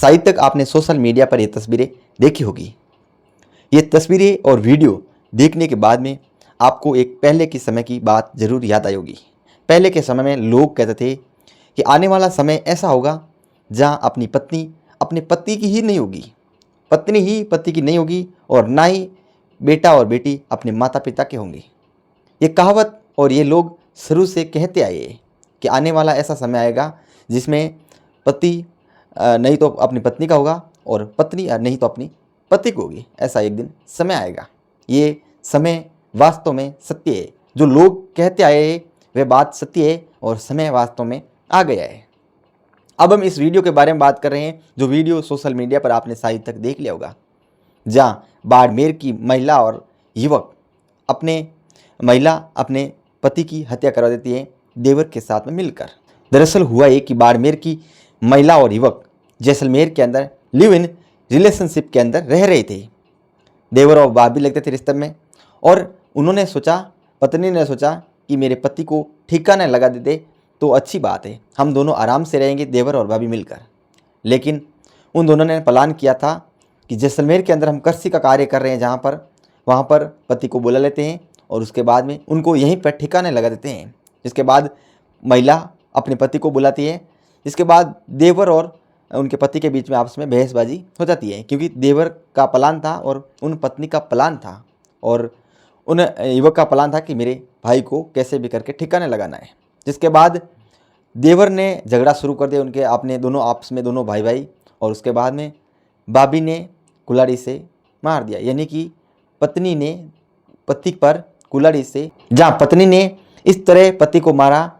शायद तक आपने सोशल मीडिया पर ये तस्वीरें देखी होगी। ये तस्वीरें और वीडियो देखने के बाद में आपको एक पहले के समय की बात ज़रूर याद आई होगी। पहले के समय में लोग कहते थे कि आने वाला समय ऐसा होगा जहाँ अपनी पत्नी अपने पति की ही नहीं होगी, पत्नी ही पति की नहीं होगी, और ना ही बेटा और बेटी अपने माता पिता के होंगे। ये कहावत और ये लोग शुरू से कहते आए हैं कि आने वाला ऐसा समय आएगा जिसमें पति नहीं तो अपनी पत्नी का होगा और पत्नी नहीं तो अपनी पति को होगी। ऐसा एक दिन समय आएगा। ये समय वास्तव में सत्य है। जो लोग कहते आए हैं वह बात सत्य है और समय वास्तव में आ गया है। अब हम इस वीडियो के बारे में बात कर रहे हैं, जो वीडियो सोशल मीडिया पर आपने शायद तक देख लिया होगा, जहाँ बाड़मेर की महिला और युवक महिला अपने पति की हत्या करवा देती है देवर के साथ में मिलकर। दरअसल हुआ ये कि बाड़मेर की महिला और युवक जैसलमेर के अंदर लिव इन रिलेशनशिप के अंदर रह रहे थे। देवर और भाभी लगते थे रिश्ते में, और पत्नी ने सोचा कि मेरे पति को ठिकाना लगा देते तो अच्छी बात है, हम दोनों आराम से रहेंगे देवर और भाभी मिलकर। लेकिन उन दोनों ने प्लान किया था कि जैसलमेर के अंदर हम कृषि का कार्य कर रहे हैं, वहाँ पर पति को बुला लेते हैं और उसके बाद में उनको यहीं पर ठिकाने लगा देते हैं। जिसके बाद महिला अपने पति को बुलाती है। इसके बाद देवर और उनके पति के बीच में आपस में बहसबाजी हो जाती है, क्योंकि देवर का प्लान था और उन पत्नी का प्लान था, और उन युवक का प्लान था कि मेरे भाई को कैसे भी करके ठिकाने लगाना है। जिसके बाद देवर ने झगड़ा शुरू कर दिया उनके अपने दोनों आपस में, दोनों भाई, और उसके बाद में भाभी ने कुल्हाड़ी से मार दिया। यानी कि पत्नी ने पति पर कुल्हाड़ी से, जहाँ पत्नी ने इस तरह पति को मारा,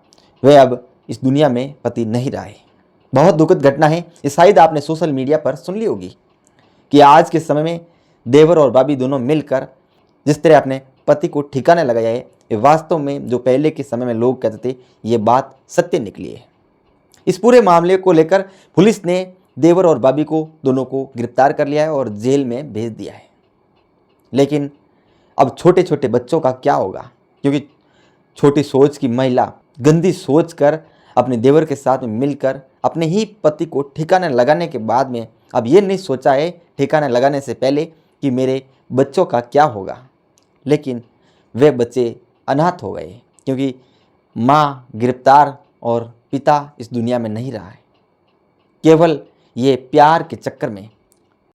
वह अब इस दुनिया में पति नहीं रहा है। बहुत दुखद घटना है। ये शायद आपने सोशल मीडिया पर सुन ली होगी कि आज के समय में देवर और भाभी दोनों मिलकर जिस तरह अपने पति को ठिकाने लगाया है, ये वास्तव में जो पहले के समय में लोग कहते थे ये बात सत्य निकली है। इस पूरे मामले को लेकर पुलिस ने देवर और भाभी को दोनों को गिरफ्तार कर लिया है और जेल में भेज दिया है। लेकिन अब छोटे छोटे बच्चों का क्या होगा, क्योंकि छोटी सोच की महिला गंदी सोच कर अपने देवर के साथ में मिलकर अपने ही पति को ठिकाने लगाने के बाद में अब ये नहीं सोचा है ठिकाने लगाने से पहले कि मेरे बच्चों का क्या होगा। लेकिन वे बच्चे अनाथ हो गए, क्योंकि माँ गिरफ्तार और पिता इस दुनिया में नहीं रहा है। केवल ये प्यार के चक्कर में